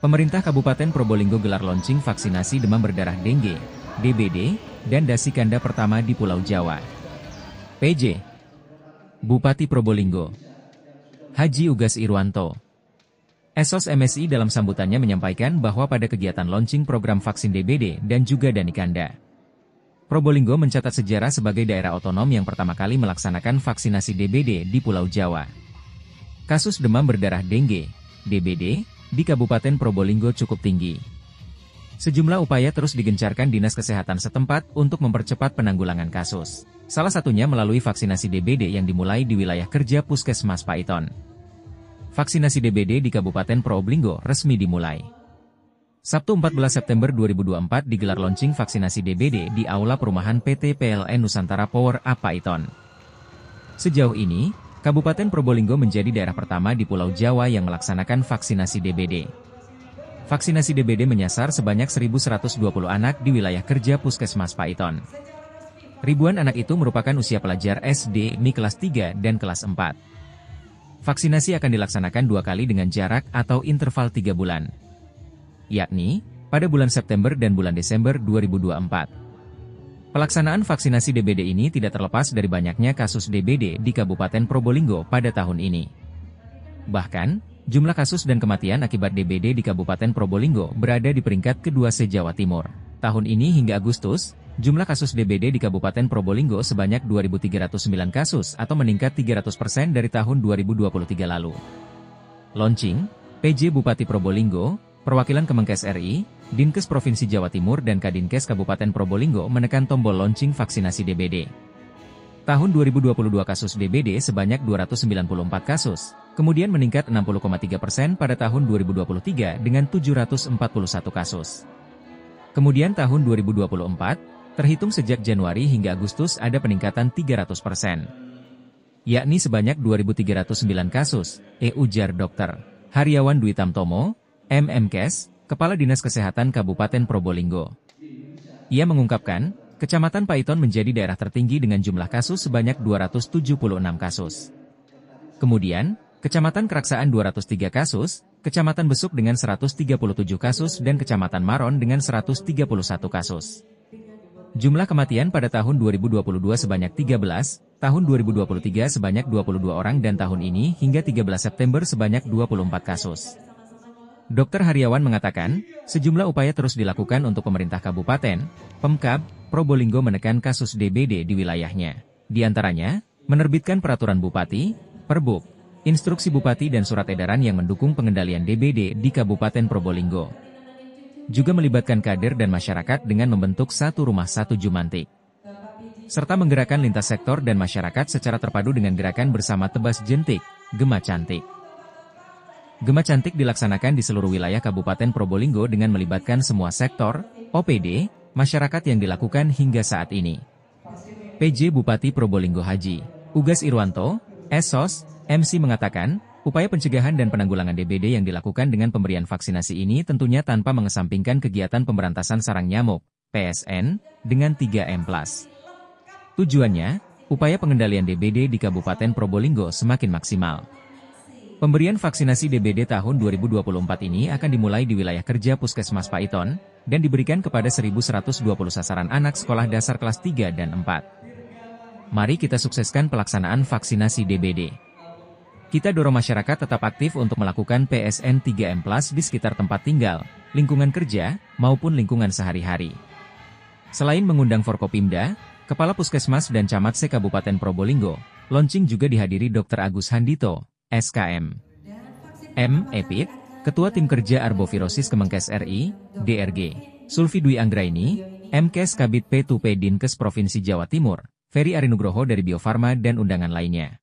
Pemerintah Kabupaten Probolinggo gelar launching vaksinasi demam berdarah dengue, DBD, dan dasi kanda pertama di Pulau Jawa. PJ Bupati Probolinggo Haji Ugas Irwanto. Esos MSI dalam sambutannya menyampaikan bahwa pada kegiatan launching program vaksin DBD dan juga Danikanda, Probolinggo mencatat sejarah sebagai daerah otonom yang pertama kali melaksanakan vaksinasi DBD di Pulau Jawa. Kasus demam berdarah dengue, DBD, di Kabupaten Probolinggo cukup tinggi. Sejumlah upaya terus digencarkan Dinas Kesehatan setempat untuk mempercepat penanggulangan kasus. Salah satunya melalui vaksinasi DBD yang dimulai di wilayah kerja Puskesmas Paiton. Vaksinasi DBD di Kabupaten Probolinggo resmi dimulai. Sabtu 14 September 2024 digelar launching vaksinasi DBD di Aula Perumahan PT PLN Nusantara Power A Paiton. Sejauh ini, Kabupaten Probolinggo menjadi daerah pertama di Pulau Jawa yang melaksanakan vaksinasi DBD. Vaksinasi DBD menyasar sebanyak 1.120 anak di wilayah kerja Puskesmas Paiton. Ribuan anak itu merupakan usia pelajar SD, MI kelas 3 dan kelas 4. Vaksinasi akan dilaksanakan 2 kali dengan jarak atau interval 3 bulan, yakni pada bulan September dan bulan Desember 2024. Pelaksanaan vaksinasi DBD ini tidak terlepas dari banyaknya kasus DBD di Kabupaten Probolinggo pada tahun ini. Bahkan, jumlah kasus dan kematian akibat DBD di Kabupaten Probolinggo berada di peringkat kedua se-Jawa Timur. Tahun ini hingga Agustus, jumlah kasus DBD di Kabupaten Probolinggo sebanyak 2.309 kasus atau meningkat 300% dari tahun 2023 lalu. Launching, PJ Bupati Probolinggo, Perwakilan Kemenkes RI, Dinkes Provinsi Jawa Timur dan Kadinkes Kabupaten Probolinggo menekan tombol launching vaksinasi DBD. Tahun 2022 kasus DBD sebanyak 294 kasus, kemudian meningkat 60,3% pada tahun 2023 dengan 741 kasus. Kemudian tahun 2024, terhitung sejak Januari hingga Agustus ada peningkatan 300%. Yakni sebanyak 2.309 kasus, ujar Dr. Haryawan Dwi Tamtomo, MMkes, Kepala Dinas Kesehatan Kabupaten Probolinggo. Ia mengungkapkan, Kecamatan Paiton menjadi daerah tertinggi dengan jumlah kasus sebanyak 276 kasus. Kemudian, Kecamatan Keraksaan 203 kasus, Kecamatan Besuk dengan 137 kasus dan Kecamatan Maron dengan 131 kasus. Jumlah kematian pada tahun 2022 sebanyak 13, tahun 2023 sebanyak 22 orang dan tahun ini hingga 13 September sebanyak 24 kasus. Dr. Haryawan mengatakan, sejumlah upaya terus dilakukan untuk pemerintah kabupaten, Pemkab, Probolinggo menekan kasus DBD di wilayahnya. Di antaranya, menerbitkan peraturan bupati, Perbuk, instruksi bupati dan surat edaran yang mendukung pengendalian DBD di Kabupaten Probolinggo. Juga melibatkan kader dan masyarakat dengan membentuk satu rumah satu jumantik. Serta menggerakkan lintas sektor dan masyarakat secara terpadu dengan gerakan bersama Tebas Jentik, Gema Cantik. Gema Cantik dilaksanakan di seluruh wilayah Kabupaten Probolinggo dengan melibatkan semua sektor, OPD, masyarakat yang dilakukan hingga saat ini. PJ Bupati Probolinggo Haji Ugas Irwanto, Esos, MC mengatakan, upaya pencegahan dan penanggulangan DBD yang dilakukan dengan pemberian vaksinasi ini tentunya tanpa mengesampingkan kegiatan pemberantasan sarang nyamuk, PSN, dengan 3M+. Tujuannya, upaya pengendalian DBD di Kabupaten Probolinggo semakin maksimal. Pemberian vaksinasi DBD tahun 2024 ini akan dimulai di wilayah kerja Puskesmas Paiton, dan diberikan kepada 1.120 sasaran anak sekolah dasar kelas 3 dan 4. Mari kita sukseskan pelaksanaan vaksinasi DBD. Kita dorong masyarakat tetap aktif untuk melakukan PSN 3M+ di sekitar tempat tinggal, lingkungan kerja, maupun lingkungan sehari-hari. Selain mengundang Forkopimda, Kepala Puskesmas dan Camat se-Kabupaten Probolinggo, launching juga dihadiri Dr. Agus Handito, SKM. Epid, Ketua Tim Kerja Arbovirosis Kemenkes RI, DRG, Sulfi Dwi Anggraini, MKes Kabid P2P Dinkes Provinsi Jawa Timur, Ferry Arinugroho dari Bio Farma dan undangan lainnya.